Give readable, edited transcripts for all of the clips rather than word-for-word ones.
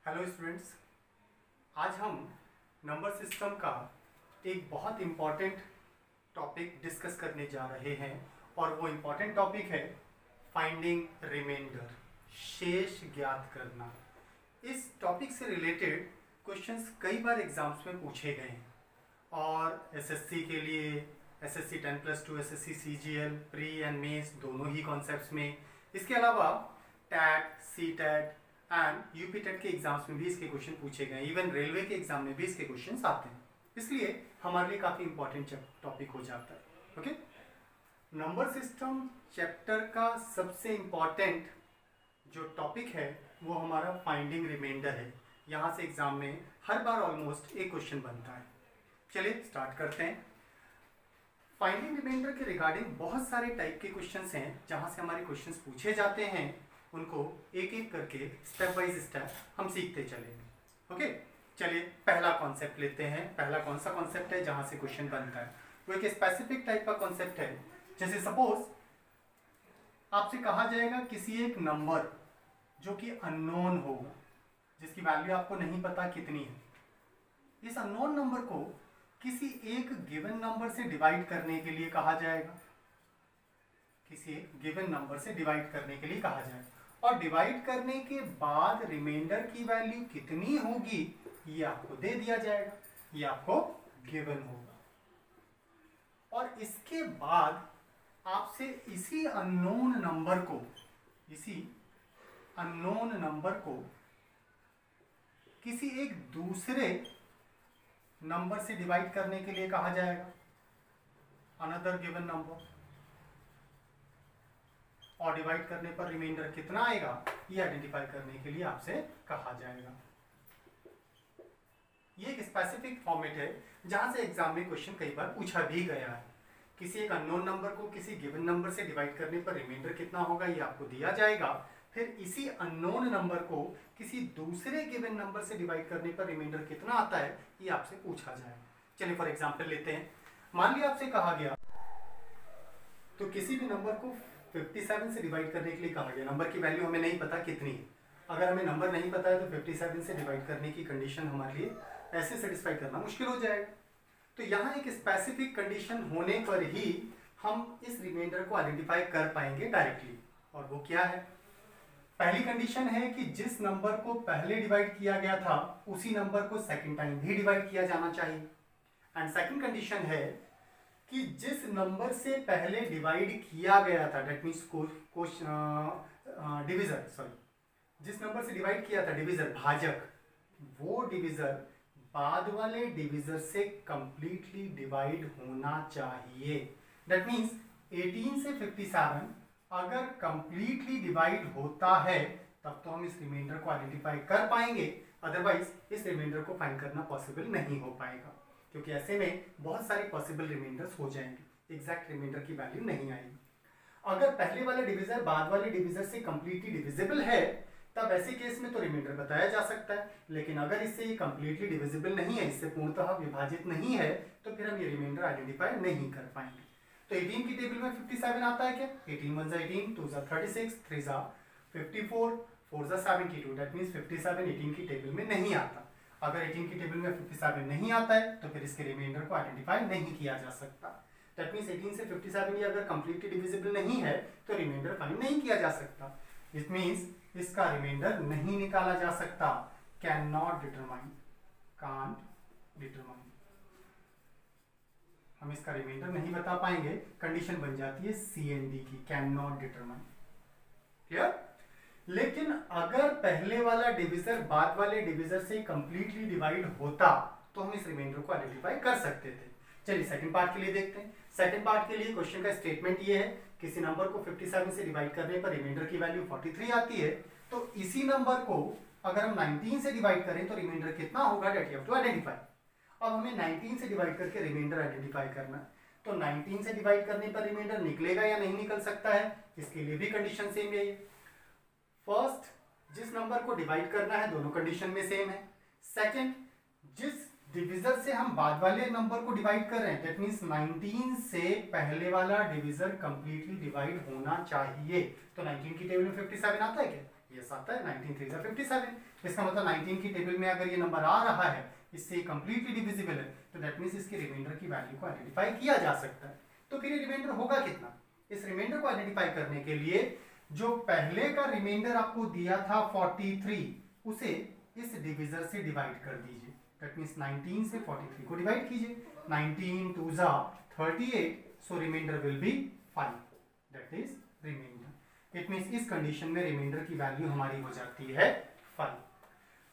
Hello students, आज हम number system का एक बहुत इम्पॉर्टेंट टॉपिक डिस्कस करने जा रहे हैं और वो इम्पॉर्टेंट टॉपिक है फाइंडिंग रिमाइंडर, शेष ज्ञात करना। इस टॉपिक से रिलेटेड क्वेश्चंस कई बार एग्जाम्स में पूछे गए हैं और एसएससी के लिए SSC 10+2, SSC CGL, pre and mains दोनों ही कॉन्सेप्ट्स में, इसके अलावा TET, CTET and UP TET के एग्जाम्स में भी इसके क्वेश्चन पूछे गए, इवन रेलवे के एग्जाम में भी इसके क्वेश्चंस आते हैं, इसलिए हमारे लिए काफ़ी इंपॉर्टेंट टॉपिक हो जाता है। ओके, नंबर सिस्टम चैप्टर का सबसे इंपॉर्टेंट जो टॉपिक है वो हमारा फाइंडिंग रिमाइंडर है। यहाँ से एग्जाम में हर बार ऑलमोस्ट एक क्वेश्चन बनता है। चलिए स्टार्ट करते हैं। फाइंडिंग रिमाइंडर के रिगार्डिंग बहुत सारे टाइप के क्वेश्चंस हैं जहाँ से हमारे क्वेश्चंस पूछे जाते हैं, उनको एक एक करके स्टेप बाय स्टेप हम सीखते चलेंगे। ओके, चलिए पहला कॉन्सेप्ट लेते हैं। पहला कौन सा कॉन्सेप्ट है जहां से क्वेश्चन बनता है? वो एक स्पेसिफिक टाइप का कॉन्सेप्ट है। जैसे सपोज आपसे कहा जाएगा किसी एक नंबर जो कि अननोन होगा, जिसकी वैल्यू आपको नहीं पता कितनी है, इस अननोन नंबर को किसी एक गिवन नंबर से डिवाइड करने के लिए कहा जाएगा। किसी एक गिवन नंबर से डिवाइड करने के लिए कहा जाएगा और डिवाइड करने के बाद रिमाइंडर की वैल्यू कितनी होगी ये आपको दे दिया जाएगा, ये आपको गिवन होगा। और इसके बाद आपसे इसी अननोन नंबर को किसी एक दूसरे नंबर से डिवाइड करने के लिए कहा जाएगा, अनदर गिवन नंबर, और डिवाइड करने पर रिमाइंडर कितना आएगा ये आइडेंटिफाई करने के लिए आपसे कहा जाएगा। ये एक स्पेसिफिक फॉर्मेट है जहां से एग्जाम में क्वेश्चन कई बार पूछा भी गया है। किसी एक अननोन नंबर को किसी गिवन नंबर से डिवाइड करने पर रिमाइंडर कितना होगा ये आपको दिया जाएगा, फिर इसी अननोन नंबर को किसी दूसरे गिवन नंबर से डिवाइड करने पर रिमाइंडर कितना आता है ये आपसे पूछा जाएगा। चलिए फॉर एग्जाम्पल लेते हैं। मान लिया आपसे कहा गया तो किसी भी नंबर को 57 से डिवाइड करने के लिए कहा गया, नंबर की वैल्यू हमें नहीं पता कितनी है। अगर हमें नंबर नहीं पता है तो 57 से डिवाइड करने की कंडीशन हमारे लिए ऐसे सेटिस्फाई करना मुश्किल हो जाएगा। तो यहाँ एक स्पेसिफिक कंडीशन होने पर ही हम इस रिमाइंडर को आइडेंटिफाई कर पाएंगे डायरेक्टली, और वो क्या है? पहली कंडीशन है कि जिस नंबर को पहले डिवाइड किया गया था उसी नंबर को सेकेंड टाइम भी डिवाइड किया जाना चाहिए। एंड सेकेंड कंडीशन है कि जिस नंबर से पहले डिवाइड किया गया था, डेट मीन्स डिविजर, जिस नंबर से डिवाइड किया था डिविजर, भाजक, वो डिविजर बाद वाले डिविजर से कंप्लीटली डिवाइड होना चाहिए। डेट मीन्स 18 से 57 अगर कंप्लीटली डिवाइड होता है तब तो हम इस रिमाइंडर को आइडेंटिफाई कर पाएंगे, अदरवाइज इस रिमाइंडर को फाइंड करना पॉसिबल नहीं हो पाएगा, क्योंकि ऐसे में बहुत सारे पॉसिबल रिमाइंडर्स हो जाएंगे, एग्जैक्ट रिमाइंडर की वैल्यू नहीं आएगी। अगर पहले वाला डिविजर बाद वाले डिविजर से कंप्लीटली डिविजिबल है तब ऐसे केस में तो रिमाइंडर बताया जा सकता है, लेकिन अगर इससे ये कंप्लीटली डिविजिबल नहीं है, इससे पूर्णतः विभाजित नहीं है, तो फिर हम ये रिमाइंडर आइडेंटिफाई नहीं कर पाएंगे। तो 18 की टेबल में 57 आता है क्या? 18 1 18, 2 36, 3 54, 4 72, दैट मींस 57 18 की टेबल में नहीं आता। अगर 18 की टेबल में 57 नहीं आता है तो फिर इसके रिमाइंडर को आइडेंटिफाई नहीं किया जा सकता। दैट मींस 18 से 57 ये अगर कंप्लीटली डिविजिबल नहीं है तो रिमाइंडर फाइंड नहीं किया जा सकता। इट मींस इसका रिमाइंडर नहीं निकाला जा सकता, can not determine, can't determine, हम इसका रिमाइंडर नहीं बता पाएंगे। कंडीशन बन जाती है सी एंड डी की, कैन नॉट डिटरमाइन। क्लियर? लेकिन अगर पहले वाला डिविजर बाद वाले डिविजर से कंप्लीटली डिवाइड होता तो हम इस रिमाइंडर को आइडेंटिफाई कर सकते थे। चलिए सेकंड पार्ट के लिए देखते हैं। सेकंड पार्ट के लिए क्वेश्चन का स्टेटमेंट ये है, किसी नंबर को 57 से डिवाइड करने पर रिमाइंडर की वैल्यू 43 आती है, तो इसी नंबर को अगर हम 19 से डिवाइड करें तो रिमाइंडर कितना होगा, that you have to identify. अब हमें 19 से डिवाइड करके रिमाइंडर आइडेंटिफाई करना है, तो 19 से डिवाइड करने पर रिमाइंडर निकलेगा या नहीं निकल सकता है, इसके लिए भी कंडीशन सेम है। फर्स्ट, जिस नंबर को डिवाइड करना है दोनों कंडीशन में सेम है। सेकंड, जिस डिविजर से हम बाद वाले नंबर को डिवाइड कर रहे हैं, दैट मींस 19 से पहले वाला डिविजर कंप्लीटली डिवाइड होना चाहिए। तो 19 की टेबल में 57 आता है क्या? यस आता है, 19 3 57। इसका मतलब 19 की टेबल में अगर ये नंबर आ रहा है, इससे कंप्लीटली डिविजिबल है, तो दैट मीन्स इसके रिमाइंडर की वैल्यू को आइडेंटिफाई किया जा सकता है। तो फिर ये रिमाइंडर होगा कितना? इस रिमाइंडर को आइडेंटिफाई करने के लिए जो पहले का रिमाइंडर आपको दिया था 43, उसे इस डिविजर से डिवाइड कर दीजिए। दैट मीन्स 19 से 43 को डिवाइड कीजिए। 19 2 जा 38, so remainder will be 5, that is remainder. It means इस कंडीशन में रिमाइंडर की वैल्यू हमारी हो जाती है 5।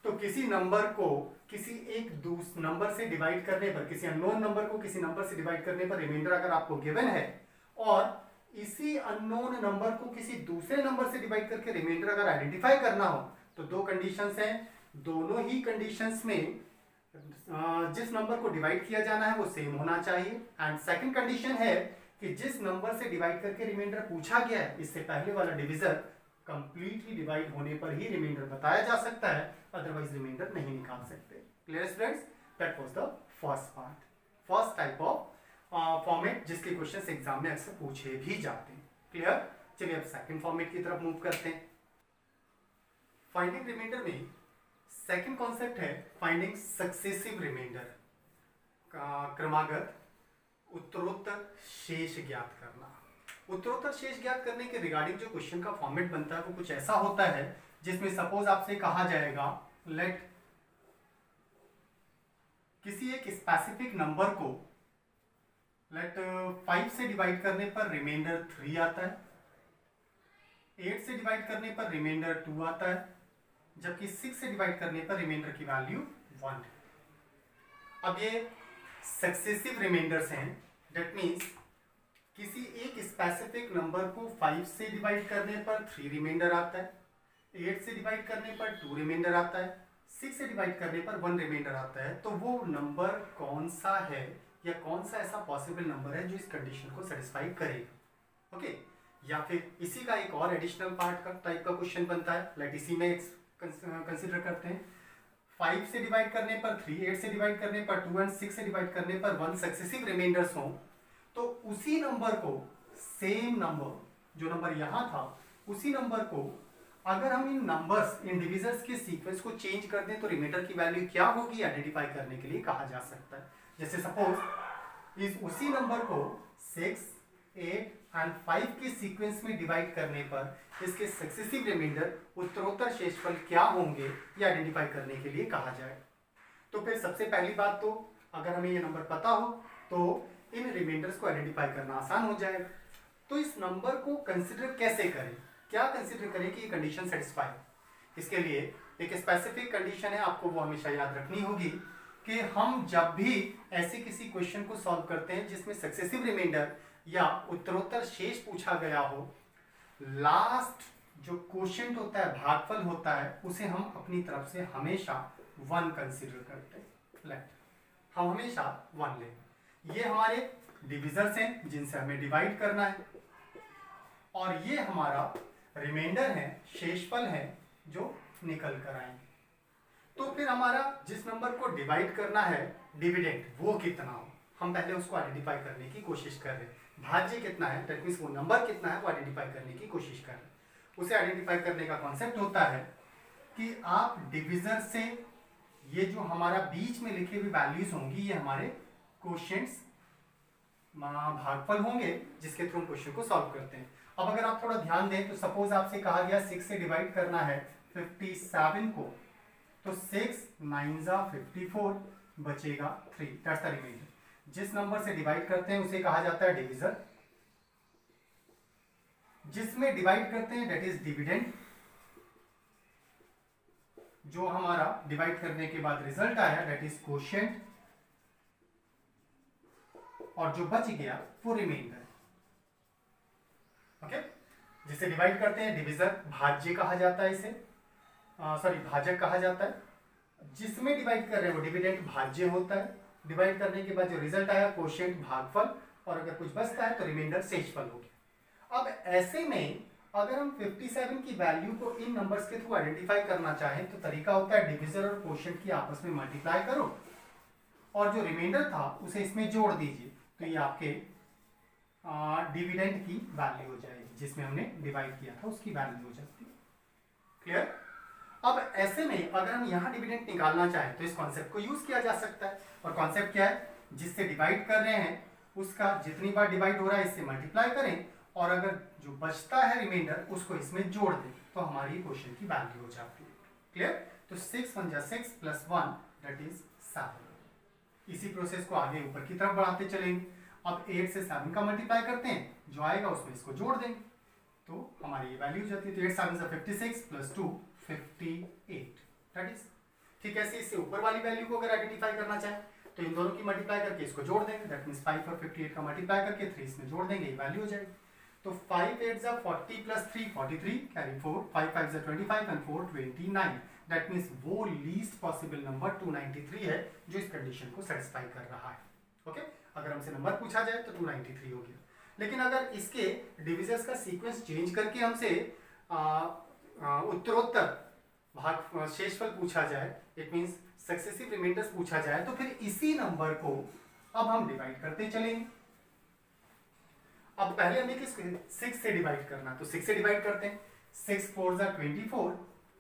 तो किसी नंबर को किसी एक दूसरे नंबर से डिवाइड करने पर, किसी अननोन नंबर को किसी नंबर से डिवाइड करने पर रिमाइंडर अगर आपको गिवन है, और इसी अननोन नंबर को किसी दूसरे नंबर से डिवाइड करके रिमाइंडर अगर आइडेंटिफाई करना हो, तो दो कंडीशंस हैं। दोनों ही कंडीशंस में जिस नंबर को डिवाइड किया जाना है वो सेम होना चाहिए। एंड सेकंड कंडीशन है कि जिस नंबर से डिवाइड करके रिमाइंडर पूछा गया है, इससे पहले वाला डिविजर कंप्लीटली डिवाइड होने पर ही रिमाइंडर बताया जा सकता है, अदरवाइज रिमाइंडर नहीं निकाल सकते। Clear students? That was the first part, first type of format जिसके क्वेश्चंस एग्जाम में अक्सर पूछे भी जाते हैं। क्लियर? चलिए अब सेकंड फॉर्मेट की तरफ मूव करते हैं। फाइंडिंग रिमाइंडर में सेकंड कॉन्सेप्ट है फाइंडिंग सक्सेसिव रिमाइंडर, क्रमागत उत्तरोत्तर शेष ज्ञात करना। उत्तरोत्तर शेष ज्ञात करने के रिगार्डिंग जो क्वेश्चन का फॉर्मेट बनता है वो कुछ ऐसा होता है जिसमें सपोज आपसे कहा जाएगा लेट किसी एक स्पेसिफिक नंबर को लेट 5 से डिवाइड करने पर रिमाइंडर 3 आता है, 8 से डिवाइड करने पर रिमाइंडर 2 आता है, जबकि 6 से डिवाइड करने पर रिमाइंडर की वैल्यू 1। अब ये सक्सेसिव रिमाइंडर्स हैं, दैट मीन्स किसी एक स्पेसिफिक नंबर को 5 से डिवाइड करने पर 3 रिमाइंडर आता है, 8 से डिवाइड करने पर 2 रिमाइंडर आता है, 6 से डिवाइड करने पर 1 रिमाइंडर आता है। तो वो नंबर कौन सा है या कौन सा ऐसा पॉसिबल नंबर है जो इस कंडीशन को सेटिस्फाई करेगा? ओके, या फिर इसी का एक और एडिशनल पार्ट का टाइप का क्वेश्चन बनता है, लाइक इसी में कंसीडर करते हैं 5 से डिवाइड करने पर 3, 8 से डिवाइड करने पर 2 एंड 6 से डिवाइड करने पर 1 सक्सेसिव रिमाइंडर्स हों, तो उसी नंबर को, सेम नंबर जो नंबर यहाँ था, उसी नंबर को अगर हम इन नंबर्स, इन डिविजर्स के सीक्वेंस को चेंज कर दें तो रिमाइंडर की वैल्यू क्या होगी आइडेंटिफाई करने के लिए कहा जा सकता है। जैसे सपोज इस उसी नंबर को 6, 8 एंड 5 के सीक्वेंस में डिवाइड करने पर इसके सक्सेसिव रिमाइंडर उत्तरोत्तर शेषफल क्या होंगे ये आइडेंटिफाई करने के लिए कहा जाए। तो फिर सबसे पहली बात तो अगर हमें ये नंबर पता हो तो इन रिमाइंडर्स को आइडेंटिफाई करना आसान हो जाएगा। तो इस नंबर को कंसिडर कैसे करें, क्या कंसिडर करें कि ये कंडीशन सेटिस्फाई? इसके लिए एक स्पेसिफिक कंडीशन है, आपको वो हमेशा याद रखनी होगी कि हम जब भी ऐसे किसी क्वेश्चन को सॉल्व करते हैं जिसमें सक्सेसिव रिमाइंडर या उत्तरोत्तर शेष पूछा गया हो, लास्ट जो क्वोशिएंट होता है, भागफल होता है, उसे हम अपनी तरफ से हमेशा 1 कंसीडर करते हैं। लेट हम हमेशा 1 लें। ये हमारे डिविजर्स हैं जिनसे हमें डिवाइड करना है, और ये हमारा रिमाइंडर है, शेषफल है जो निकल कर आएंगे। तो फिर हमारा जिस नंबर को डिवाइड करना है डिविडेंड, वो कितना हो, हम पहले उसको आइडेंटिफाई करने की कोशिश कर रहे हैं। भाज्य कितना है, दैट मीन्स वो नंबर कितना है वो आइडेंटिफाई करने की कोशिश कर रहे हैं। उसे आइडेंटिफाई करने का कॉन्सेप्ट होता है कि आप डिविजर से ये जो हमारा बीच में लिखे हुए वैल्यूज होंगी, ये हमारे क्वोशिएंट्स, भागफल होंगे जिसके थ्रू हम क्वेश्चन को सॉल्व करते हैं। अब अगर आप थोड़ा ध्यान दें तो सपोज आपसे कहा गया 6 से डिवाइड करना है 57 को, तो 6 9 जा 54, बचेगा 3, दैट्स द रिमाइंडर। जिस नंबर से डिवाइड करते हैं उसे कहा जाता है डिविजर, जिसमें डिवाइड करते हैं दैट इज डिविडेंड। जो हमारा डिवाइड करने के बाद रिजल्ट आया दैट इज क्वोशिएंट, और जो बच गया वो रिमाइंडर। ओके, जिसे डिवाइड करते हैं डिविजर, भाज्य कहा जाता है इसे, भाजक कहा जाता है। जिसमें डिवाइड कर रहे हैं वो डिविडेंड भाज्य होता है। डिवाइड करने के बाद जो रिजल्ट आया क्वोशिएंट भागफल, और अगर कुछ बचता है तो रिमाइंडर शेषफल हो गया। अब ऐसे में अगर हम 57 की वैल्यू को इन नंबर्स के थ्रू आइडेंटिफाई करना चाहें तो तरीका होता है डिविजर और क्वोशिएंट की आपस में मल्टीप्लाई करो और जो रिमाइंडर था उसे इसमें जोड़ दीजिए, तो ये आपके डिविडेंड की वैल्यू हो जाएगी, जिसमें हमने डिवाइड किया था उसकी वैल्यू हो जाती है। क्लियर। अब ऐसे में अगर हम यहाँ डिविडेंड निकालना चाहें तो इस कॉन्सेप्ट को यूज किया जा सकता है। और कॉन्सेप्ट क्या है, जिससे डिवाइड कर रहे हैं उसका जितनी बार डिवाइड हो रहा है इससे मल्टीप्लाई करें, और अगर जो बचता है रिमाइंडर उसको इसमें जोड़ दें तो हमारी क्वेश्चन की वैल्यू हो जाती है। क्लियर। तो 6 1 6 प्लस 1 दैट इज 7। इसी प्रोसेस को आगे ऊपर की तरफ बढ़ाते चलेंगे। अब 8 से 7 का मल्टीप्लाई करते हैं, जो आएगा उसमें इसको जोड़ देंगे तो हमारी ये वैल्यू हो जाती है। तो 8 7 56 प्लस 2 58 दैट इज। ठीक है, इससे ऊपर वाली वैल्यू को अगर आइडेंटिफाई करना चाहें तो इन दोनों की मल्टीप्लाई करके इसको जोड़ देंगे, दैट मींस 5 और 58 का मल्टीप्लाई करके 3 इसमें जोड़ देंगे, ये वैल्यू हो जाएगी। तो 5 8 जा 40 प्लस 3 43 कैरी 4, 5 5 जा 25 एंड 4 29। दैट मींस वो लीस्ट पॉसिबल नंबर 293 है जो इस कंडीशन को सेटिस्फाई कर रहा है। ओके, अगर हमसे नंबर पूछा जाए तो 293 हो गया। लेकिन अगर इसके डिविजर्स का सीक्वेंस चेंज करके हमसे उत्तरोत्तर भाग शेषफल पूछा जाए, इट मींस सक्सेसिव रिमाइंडर्स पूछा जाए, तो फिर इसी नंबर को अब हम डिवाइड करते चलेंगे। अब पहले हमें किस 6 से डिवाइड करना, तो 6 से डिवाइड करते हैं। 6 4 जा 24,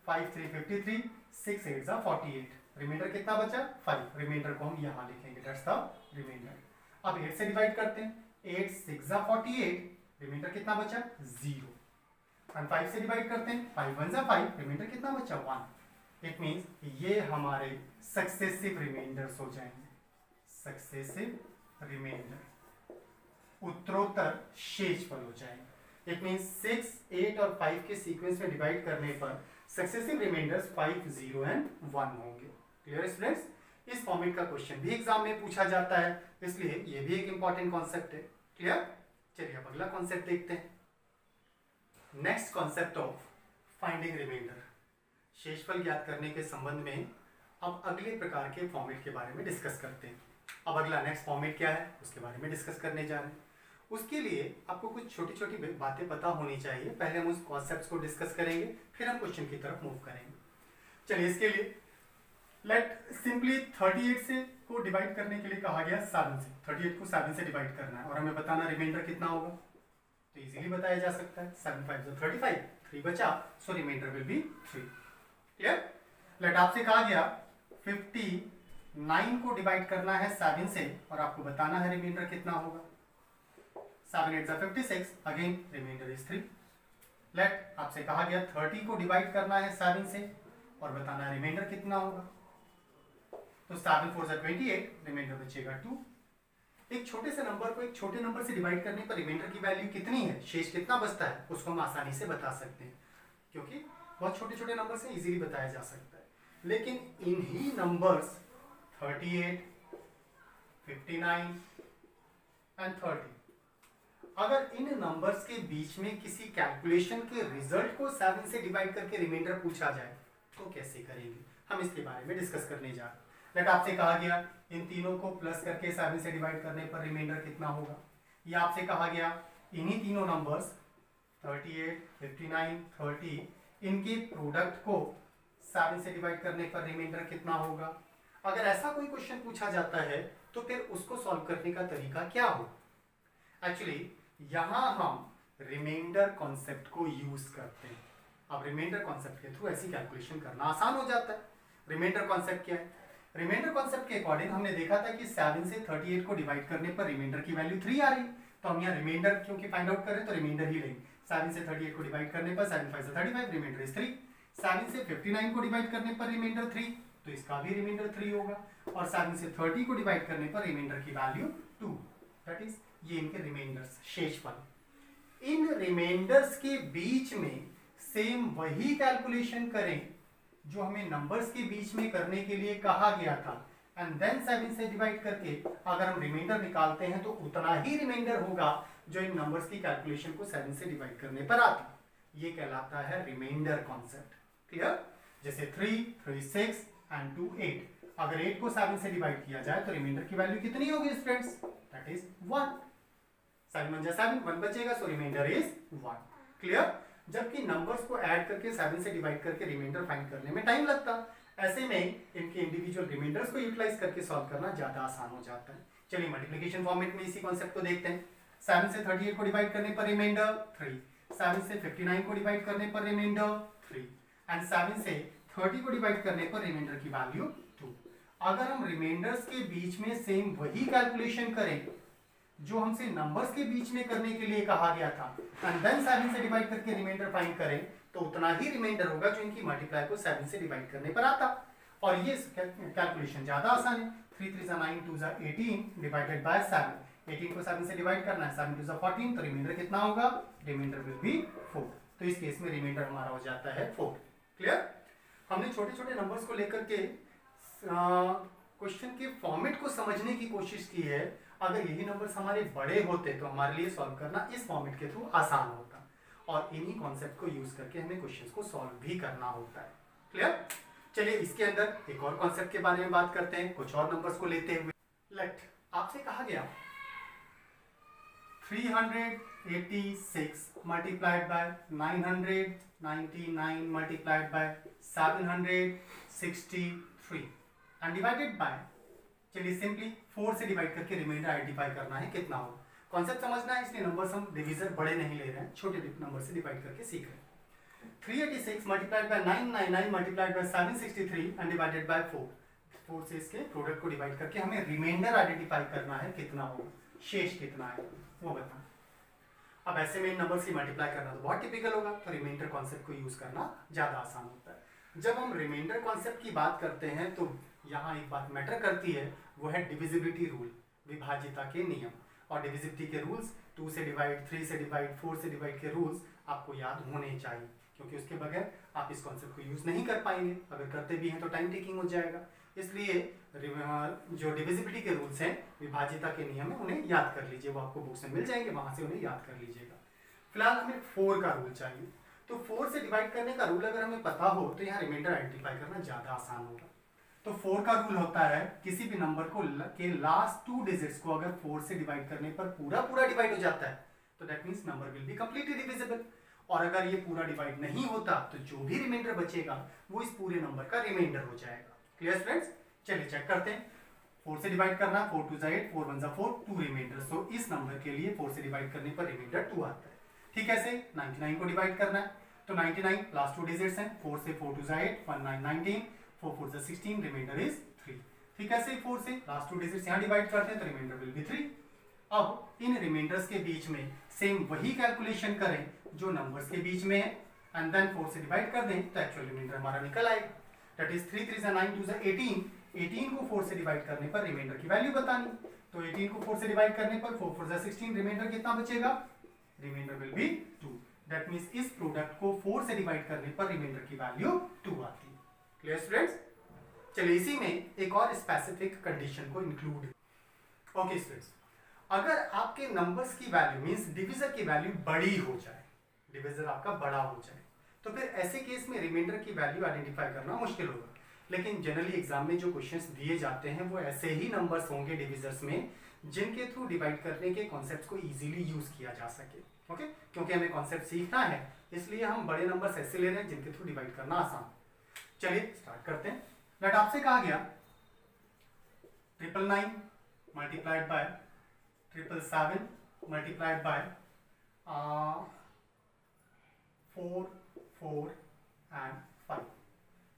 5 3 53, 6 8 जा 48। रिमाइंडर कितना बचा? 5। रिमाइंडर को हम यहाँ लिखेंगे, दैट्स द रिमाइंडर। अब 8 से डिवाइड करते हैं। 8 6 जा 48, रिमाइंडर कितना बचा? 0। और 5 से डिवाइड करते हैं। 5 1 जा 5, रिमाइंडर कितना बचा? 1। इट मींस ये हमारे सक्सेसिव रिमाइंडर्स हो जाएंगे, सक्सेसिव रिमाइंडर, उत्तरोत्तर शेषफल हो जाएंगे। इट मींस 6 8 और 5 के सीक्वेंस में डिवाइड करने पर सक्सेसिव रिमाइंडर्स 5 0 एंड 1 होंगे। Clear students. इस फॉर्मेट का क्वेश्चन भी एग्जाम में पूछा जाता है, इसलिए ये भी एक इंपॉर्टेंट कॉन्सेप्ट है। क्लियर। चलिए अब अगला कॉन्सेप्ट देखते हैं। Next concept of finding remainder. शेषफल ज्ञात करने के संबंध में अब अगले प्रकार के फॉर्मेट के बारे में डिस्कस करते हैं। अब अगला नेक्स्ट फॉर्मेट क्या है उसके बारे में डिस्कस करने जा रहे हैं। उसके लिए आपको कुछ छोटी छोटी बातें पता होनी चाहिए। पहले हम उस कॉन्सेप्ट्स को डिस्कस करेंगे, फिर हम क्वेश्चन की तरफ मूव करेंगे। चलिए इसके लिए लेट सिंपली 38 से को डिवाइड करने के लिए कहा गया 7 से। 38 को 7 से डिवाइड करना है और हमें बताना रिमाइंडर कितना होगा, तो इजीली बताया जा सकता है। 7 5 जो 35, 3 बचा, so remainder will be 3। Clear. Let आपसे कहा गया 59 को डिवाइड करना है 7 से और आपको बताना है रिमाइंडर कितना होगा। 7 8 56, अगेन रिमाइंडर इज 3। लेट आपसे कहा गया 30 को डिवाइड करना है 7 से और बताना है रिमाइंडर कितना होगा। तो 7 4 28, रिमाइंडर बचेगा 2। एक छोटे से नंबर को एक छोटे नंबर से डिवाइड करने पर रिमाइंडर की वैल्यू कितनी है, शेष कितना बचता है, उसको हम आसानी से बता सकते हैं, क्योंकि बहुत छोटे छोटे नंबर से इजीली बताया जा सकता है। लेकिन इन्हीं नंबर्स 38, 59 एंड 30, अगर इन नंबर्स के बीच में किसी कैलकुलेशन के रिजल्ट को 7 से डिवाइड करके रिमाइंडर पूछा जाए तो कैसे करेंगे, हम इसके बारे में डिस्कस करने जा रहे हैं। लेट आपसे कहा गया इन तीनों को प्लस करके 7 से डिवाइड करने पर रिमाइंडर कितना होगा। ये आपसे कहा गया इन्हीं तीनों नंबर्स 38, 59, 30, इनके प्रोडक्ट को 7 से डिवाइड करने पर रिमाइंडर कितना होगा। अगर ऐसा कोई क्वेश्चन पूछा जाता है तो फिर उसको सॉल्व करने का तरीका क्या हो। एक्चुअली यहां हम रिमाइंडर कॉन्सेप्ट को यूज करते हैं। अब रिमाइंडर कॉन्सेप्ट के थ्रू ऐसी कैलकुलेशन करना आसान हो जाता है। रिमाइंडर कॉन्सेप्ट क्या है, रिमाइंडर कॉन्सेप्ट के अकॉर्डिंग हमने देखा था कि 7 से 38 को डिवाइड करने पर रिमाइंडर की वैल्यू 3 आ रही, तो हम यहाँ रिमाइंडर क्योंकि फाइंड आउट कर रहे हैं तो रिमाइंडर ही लेंगे। 7 से 38 को डिवाइड करने पर 7 5 35, रिमाइंडर इज 3। 7 से 59 को डिवाइड करने पर रिमाइंडर 3, तो इसका भी रिमाइंडर 3 होगा। और 7 से 30 को डिवाइड करने पर रिमाइंडर की वैल्यू 2, दैट इज ये इनके रिमाइंडर्स शेषफल। इन रिमाइंडर्स के बीच में सेम वही कैलकुलेशन करें जो हमें नंबर्स के बीच में करने के लिए कहा गया था, एंड देन 7 से डिवाइड करके अगर हम रिमाइंडर निकालते हैं तो उतना ही रिमाइंडर होगा जो इन नंबर्स की कैलकुलेशन को 7 से डिवाइड करने पर आता। ये कहलाता है रिमाइंडर कॉन्सेप्ट। क्लियर। जैसे 3 3 6 एंड 2 8, अगर 8 को 7 से डिवाइड किया जाए तो रिमाइंडर की वैल्यू कितनी होगी स्टूडेंट्स, दैट इज 1। 7 1 7, 1 बचेगा, सो रिमाइंडर इज 1। क्लियर। जबकि नंबर्स को ऐड करके 7 से डिवाइड करके रिमाइंडर फाइंड करने में टाइम लगता, ऐसे में इनके इंडिविजुअल रिमाइंडर्स को यूटिलाइज करके सॉल्व करना ज्यादा आसान हो जाता है। चलिए मल्टीप्लिकेशन फॉर्मेट में इसी कॉन्सेप्ट को देखते हैं। 7 से 38 को डिवाइड करने पर रिमाइंडर 3, 7 से 59 को डिवाइड करने पर रिमाइंडर 3, एंड 7 से 30 को डिवाइड करने पर रिमाइंडर की वैल्यू 2। अगर हम रिमाइंडर्स के बीच में सेम वही कैलकुलेशन करें जो हमसे नंबर्स के बीच में करने के लिए कहा गया था एंड देन 7 से डिवाइड करके रिमाइंडर फाइंड करें तो उतना ही रिमाइंडर होगा जो इनकी मल्टीप्लाई को 7 से डिवाइड करने पर आता। और ये कैलकुलेशन ज्यादा आसान है। 3 3 9 2 18 डिवाइडेड बाय 7। 18 को 7 से डिवाइड करना है, 7 2 14, तो रिमाइंडर कितना होगा? Remainder will be 4। तो इस केस में रिमाइंडर हमारा हो जाता है 4। क्लियर? हमने छोटे छोटे नंबर्स को लेकर के क्वेश्चन के फॉर्मेट को समझने की कोशिश की है। अगर यही नंबर्स हमारे बड़े होते तो हमारे लिए सॉल्व करना इस फॉर्मेट के थ्रू आसान होता, और इन्हीं कॉन्सेप्ट को यूज करके हमें क्वेश्चंस को सॉल्व भी करना होता है। क्लियर? चलिए इसके अंदर एक और कॉन्सेप्ट के बारे में बात करते हैं, कुछ और नंबर्स को लेते हुए। लेट आपसे कहा गया 386 multiplied by 999 multiplied bye 763 and divided bye, चलिए सिंपली 4 से डिवाइड करके रिमाइंडर आइडेंटिफाई करना है कितना होगा। कॉन्सेप्ट समझना है, इसलिए नंबर्स हम डिवीजर बड़े नहीं ले रहे हैं, छोटे नंबर से डिवाइड करके सीख रहे हैं। 386 multiplied by 999 multiplied bye 763 and divided bye 4। 4 से इसके प्रोडक्ट को डिवाइड करके हमें रिमाइंडर आइडेंटिफाई करना है कितना होगा, शेष कितना है वो बताना। अब ऐसे में इन नंबर्स की मल्टीप्लाई करना तो बहुत टिपिकल होगा, तो रिमाइंडर कॉन्सेप्ट को यूज करना ज्यादा आसान होता है। जब हम रिमाइंडर कॉन्सेप्ट की बात करते हैं तो यहाँ एक बात मैटर करती है, वो है डिविजिबिलिटी रूल, विभाज्यता के नियम। और डिविजिबिलिटी के रूल्स 2 से डिवाइड, 3 से डिवाइड, 4 से डिवाइड के रूल्स आपको याद होने चाहिए, क्योंकि उसके बगैर आप इस कॉन्सेप्ट को यूज नहीं कर पाएंगे। अगर करते भी हैं तो टाइम टेकिंग हो जाएगा। इसलिए जो डिविजिबिलिटी के रूल्स हैं, विभाज्यता के नियम है, उन्हें याद कर लीजिए, वो आपको बुक्स में मिल जाएंगे, वहां से उन्हें याद कर लीजिएगा। फिलहाल हमें 4 का रूल चाहिए, तो 4 से डिवाइड करने का रूल अगर हमें पता हो तो यहाँ रिमाइंडर आइडेंटिफाई करना ज्यादा आसान होगा। तो 4 का रूल होता है किसी भी नंबर को के लास्ट 2 डिजिट्स को अगर 4 से डिवाइड करने पर पूरा डिवाइड हो जाता है तो that means number will be completely divisible. और अगर ये पूरा डिवाइड नहीं होता तो जो भी रिमाइंडर बचेगा वो इस पूरे नंबर का रिमाइंडर हो जाएगा। Clear friends? चलिए चेक करते हैं। 4 से डिवाइड करना, 4 2 8, 4 1 4, 2 रिमाइंडर। सो इस नंबर के लिए 4 से डिवाइड करने पर रिमाइंडर 2 आता है। ठीक है, ऐसे 99 को डिवाइड करना है तो 99 लास्ट 2 डिजिट्स हैं, 4 से 4 2 8, 19 19, 4 4 16, रिमाइंडर इज 3। ठीक है, ऐसे 4 से लास्ट 2 डिजिट्स यहाँ डिवाइड करते हैं तो रिमाइंडर विल बी 3। अब इन रिमाइंडर्स के बीच में सेम वही कैलकुलेशन करें जो नंबर्स के बीच में है एंड देन 4 से डिवाइड कर दें तो एक्चुअल रिमाइंडर हमारा निकल आएगा। That is 3 3 9 2 18। 18 को 4 से डिवाइड करने पर रिमाइंडर की वैल्यू बतानी, तो 18 को 4 से डिवाइड करने पर 4 4 16, रिमाइंडर कितना बचेगा? Remainder will be 2। That means इस प्रोडक्ट को 4 से डिवाइड करने पर रिमाइंडर की वैल्यू 2 आती है। Clear students? चलिए इसी में एक और स्पेसिफिक कंडीशन को इंक्लूड। ओके स्टूडेंट्स, अगर आपके नंबर्स की वैल्यू मींस डिविजर की वैल्यू बड़ी हो जाए, डिविजर आपका बड़ा हो जाए, तो फिर ऐसे केस में रिमाइंडर की वैल्यू आइडेंटिफाई करना मुश्किल होगा। लेकिन जनरली एग्जाम में जो क्वेश्चंस दिए जाते हैं वो ऐसे ही नंबर्स होंगे डिविजर्स में जिनके थ्रू डिवाइड करने के कॉन्सेप्ट्स को इजीली यूज किया जा सके। ओके, क्योंकि हमें कॉन्सेप्ट सीखना है इसलिए हम बड़े नंबर्स ऐसे ले रहे हैं जिनके थ्रू डिवाइड करना आसान। चलिए स्टार्ट करते हैं। लेट आपसे कहा गया 999 multiplied by 777 multiplied bye 4 4 and 5।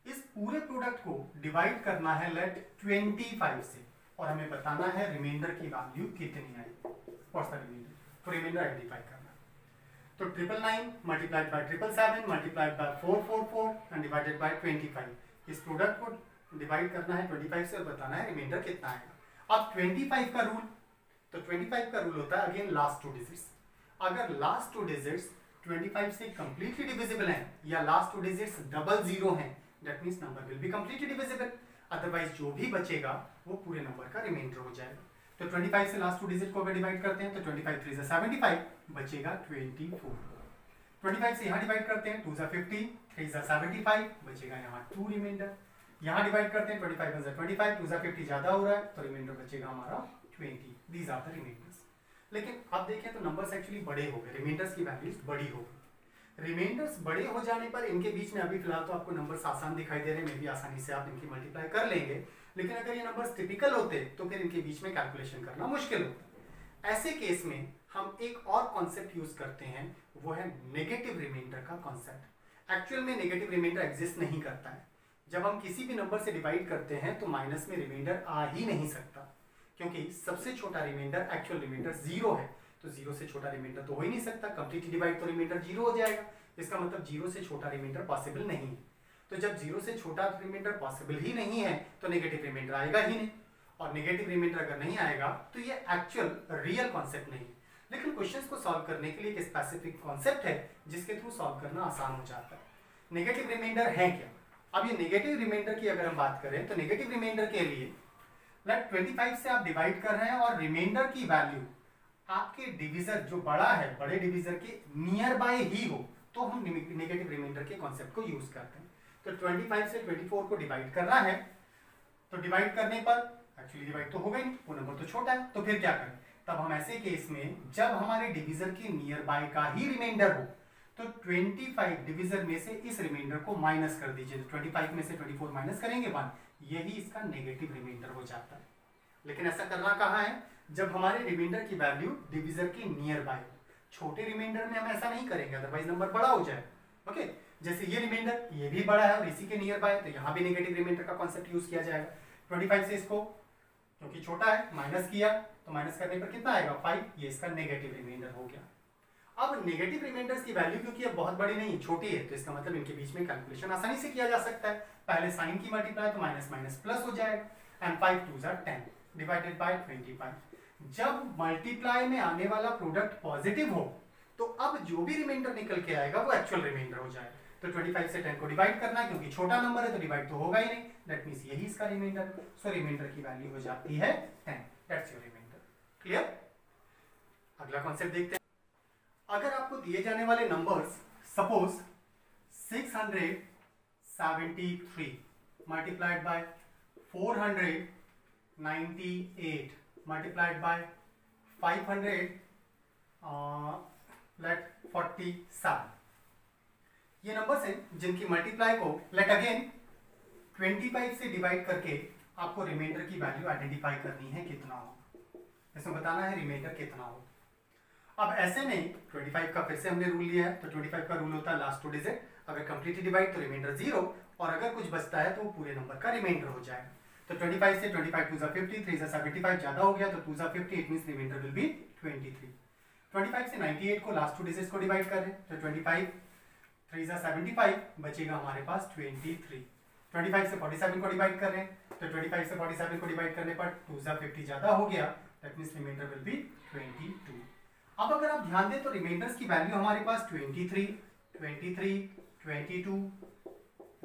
इस पूरे प्रोडक्ट को डिवाइड करना है लेट 25 से और हमें बताना है रिमाइंडर की वैल्यू कितनी आई। What's the remainder? तो रिमाइंडर आइडेंटिफाई करना। तो 999 multiplied by 777 multiplied by 444 and divided by 25। इस प्रोडक्ट को डिवाइड करना है 25 से और बताना है रिमाइंडर कितना आएगा। अब 25 का रूल, तो 25 का रूल होता है अगेन लास्ट 2 डिजिट्स। अगर लास्ट 2 डिजिट्स 25 से कंप्लीटली डिविजिबल हैं या लास्ट 2 डिजिट्स डबल जीरो हैं, that means number will be completely divisible. Otherwise जो भी बचेगा वो पूरे नंबर का रिमाइंडर हो जाएगा। तो 25 से लास्ट 2 डिजिट को अगर डिवाइड करते हैं तो 25 3 से 75 बचेगा 24। 25 से यहाँ डिवाइड करते हैं 2 से 50, 3 से 75 बचेगा यहाँ 2 रिमाइंडर। यहाँ डिवाइड करते हैं 25 से 25, 2 से 50 ज्यादा हो रहा है तो रिमाइंडर बचेगा हमारा 20। These are the remainders. लेकिन अब देखें तो नंबर्स एक्चुअली बड़े हो गए, रिमाइंडर्स की वैल्यूज बड़ी हो गई। रिमाइंडर्स बड़े हो जाने पर इनके बीच में अभी फिलहाल तो आपको नंबर्स आसान दिखाई दे रहे हैं, मे भी आसानी से आप इनकी मल्टीप्लाई कर लेंगे, लेकिन अगर ये नंबर्स टिपिकल होते तो फिर इनके बीच में कैलकुलेशन करना मुश्किल होता। ऐसे केस में हम एक और कॉन्सेप्ट यूज करते हैं, वो है नेगेटिव रिमाइंडर का कॉन्सेप्ट। एक्चुअल में नेगेटिव रिमाइंडर एग्जिस्ट नहीं करता है। जब हम किसी भी नंबर से डिवाइड करते हैं तो माइनस में रिमाइंडर आ ही नहीं सकता, क्योंकि सबसे छोटा रिमाइंडर एक्चुअल रिमाइंडर 0 है, तो 0 से छोटा रिमाइंडर तो हो ही नहीं सकता। कंप्लीटली डिवाइड तो रिमाइंडर 0 हो जाएगा, इसका मतलब 0 से छोटा रिमाइंडर पॉसिबल नहीं है। तो जब 0 से छोटा रिमाइंडर पॉसिबल ही नहीं है तो नेगेटिव रिमाइंडर आएगा ही नहीं, और नेगेटिव रिमाइंडर अगर नहीं आएगा तो ये एक्चुअल रियल कॉन्सेप्ट नहीं है। लेकिन क्वेश्चंस को सॉल्व करने के लिए एक स्पेसिफिक कॉन्सेप्ट है जिसके थ्रू सॉल्व करना आसान हो जाता है। नेगेटिव रिमाइंडर है क्या? अब ये नेगेटिव रिमाइंडर की अगर हम बात करें तो नेगेटिव रिमाइंडर के लिए 25 से आप डिवाइड कर रहे हैं और रिमाइंडर की वैल्यू आपके डिविजर जो बड़ा है, बड़े डिविजर के नियर बाय ही हो, तो हम नेगेटिव रिमाइंडर के कॉन्सेप्ट को यूज करते हैं। तो 25 से 24 को डिवाइड करना है, तो डिवाइड करने पर एक्चुअली डिवाइड तो होगा ही नहीं, वो नंबर तो छोटा है, तो फिर क्या करें? तब हम ऐसे केस में जब हमारे डिविजर के नियर बाय का ही रिमाइंडर हो तो 25 डिविजर में से इस रिमाइंडर को माइनस कर दीजिए। तो 25 में से 24 माइनस करेंगे 1, यही इसका नेगेटिव रिमाइंडर हो जाता है। लेकिन ऐसा करना कहाँ है? जब हमारे रिमाइंडर की वैल्यू डिविजर के नियर बाय हो। छोटे रिमाइंडर में हम ऐसा नहीं करेंगे, अदरवाइज नंबर बड़ा हो जाए। ओके, जैसे ये रिमाइंडर ये भी बड़ा है और इसी के नियर बाय, तो यहाँ भी नेगेटिव रिमाइंडर का कॉन्सेप्ट यूज किया जाएगा। 25 से इसको क्योंकि छोटा है माइनस किया, तो माइनस करने पर कितना आएगा? 5, ये इसका नेगेटिव रिमाइंडर हो गया। अब नेगेटिव रिमाइंडर्स की वैल्यू क्योंकि अब बहुत बड़ी नहीं छोटी है, तो इसका मतलब इनके बीच में कैलकुलेशन आसानी से किया जा सकता है। पहले साइन की मल्टीप्लाई तो माइनस माइनस प्लस हो जाएगा, एंड 5 2 10 डिवाइडेड बाय 25। जब मल्टीप्लाई में आने वाला प्रोडक्ट पॉजिटिव हो तो अब जो भी रिमाइंडर निकल के आएगा वो एक्चुअल रिमाइंडर हो जाएगा। तो 25 से 10 को डिवाइड करना है, क्योंकि छोटा नंबर है तो डिवाइड तो होगा ही नहीं, दैट मींस यही इसका रिमाइंडर। सो रिमाइंडर की वैल्यू हो जाती है 10, दैट्स योर रिमाइंडर। क्लियर? अगला कॉन्सेप्ट देखते हैं। अगर आपको दिए जाने वाले numbers suppose 673 multiplied by 498 multiplied by 547, ये नंबर्स हैं जिनकी मल्टीप्लाई को लेट अगेन 25 से डिवाइड करके आपको रिमाइंडर की वैल्यू आइडेंटिफाई करनी है कितना हो, इसमें बताना है रिमाइंडर कितना हो। अब ऐसे में 25 का फिर से हमने रूल लिया है, तो 25 का रूल होता है लास्ट 2 डिजिट, अगर कंप्लीटली डिवाइड तो रिमाइंडर 0, और अगर कुछ बचता है तो वो पूरे नंबर का रिमाइंडर हो जाएगा। तो 25 से 25 2 50, 3 75 ज्यादा हो गया, तो 2 50, it means remainder will be 23। 25 से 98 को लास्ट 2 डिजिट्स को डिवाइड कर रहे हैं, तो 25 3 75 बचेगा हमारे पास 23। 25 से 47 को डिवाइड कर रहे हैं, तो 25 से 47 को डिवाइड करने पर 2 50 ज्यादा हो गया, that means remainder will be 22। अब अगर आप ध्यान दें तो रिमाइंडर्स की वैल्यू हमारे पास 23, 23, 22,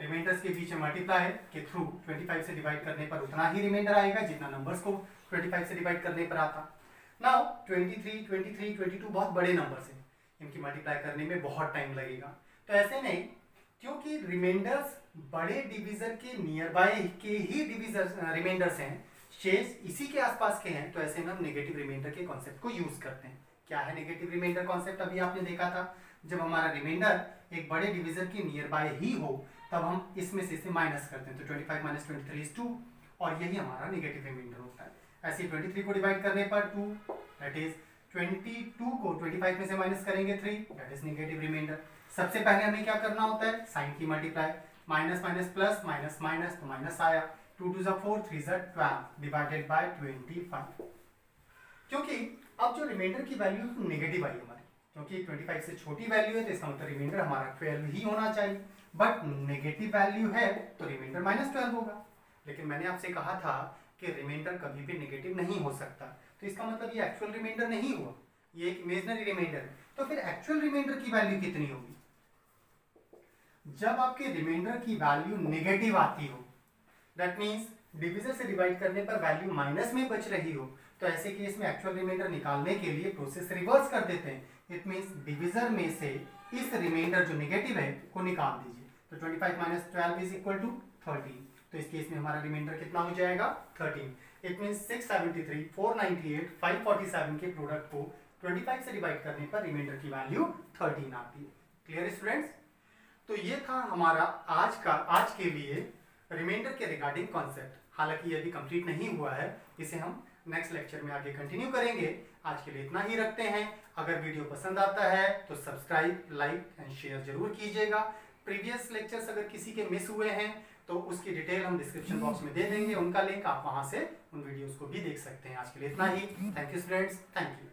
रिमाइंडर्स के बीच में मल्टीप्लाई के थ्रू 25 से डिवाइड करने पर उतना ही रिमाइंडर आएगा जितना नंबर्स को 25 से डिवाइड करने पर आता। नाउ 23, 23, 22 बहुत बड़े नंबर्स हैं, इनकी मल्टीप्लाई करने में बहुत टाइम लगेगा। तो ऐसे में क्योंकि रिमाइंडर्स बड़े डिविजर के नियर बाय के ही डिविजर रिमाइंडर्स हैं, शेष इसी के आसपास के हैं, तो ऐसे में हम नेगेटिव रिमाइंडर के कॉन्सेप्ट को यूज करते हैं। क्या है नेगेटिव रिमाइंडर कॉन्सेप्ट? अभी आपने देखा था, जब हमारा रिमाइंडर एक बड़े डिविजर के नियर बाय ही हो तब हम इसमें से इसे माइनस करते हैं, तो 25 - 23 is 2, और यही हमारा नेगेटिव रिमाइंडर होता है। ऐसे 23 को डिवाइड करने पर 2, दैट इज 22 को 25 में से माइनस करेंगे 3, दैट इज नेगेटिव रिमाइंडर। सबसे पहले हमें क्या करना होता है? साइन की multiply, minus minus plus, minus minus तो माइनस आया, 2 2 4, 3 12 डिवाइडेड बाय 25। क्योंकि अब जो रिमाइंडर की वैल्यू नेगेटिव आई हमारी, क्योंकि 25 से छोटी वैल्यू है तो इसका मतलब रिमाइंडर हमारा 12 ही होना चाहिए, बट नेगेटिव वैल्यू है तो रिमाइंडर -12 होगा। लेकिन मैंने आपसे कहा था कि रिमाइंडर कभी भी नेगेटिव नहीं हो सकता, तो इसका मतलब ये एक्चुअल रिमाइंडर नहीं हुआ, ये एक इमेजिनरी रिमाइंडर है। तो फिर एक्चुअल रिमाइंडर की वैल्यू कितनी होगी? जब आपके रिमाइंडर की वैल्यू नेगेटिव आती हो, दैट मीन्स डिविजर से डिवाइड करने पर वैल्यू माइनस में बच रही हो, तो ऐसे केस में एक्चुअल रिमाइंडर निकालने के लिए प्रोसेस रिवर्स कर देते हैं। इट मीन्स डिविजर में से इस रिमाइंडर जो नेगेटिव है को निकाल दीजिए, तो 25 - 12 इज इक्वल टू 13, तो इस केस में हमारा रिमाइंडर कितना हो जाएगा? 13। इट मीन्स 673, 498, 547 के प्रोडक्ट को 25 से डिवाइड करने पर रिमाइंडर की वैल्यू 13 आती है। Clear students? तो ये था हमारा आज के लिए रिमाइंडर के रिगार्डिंग कॉन्सेप्ट। हालांकि ये अभी कंप्लीट नहीं हुआ है, इसे हम नेक्स्ट लेक्चर में आगे कंटिन्यू करेंगे। आज के लिए इतना ही रखते हैं। अगर वीडियो पसंद आता है तो सब्सक्राइब, लाइक एंड शेयर जरूर कीजिएगा। प्रीवियस लेक्चर्स अगर किसी के मिस हुए हैं तो उसकी डिटेल हम डिस्क्रिप्शन बॉक्स में दे देंगे, उनका लिंक आप वहां से उन वीडियोस को भी देख सकते हैं। आज के लिए इतना ही। Thank you students, thank you.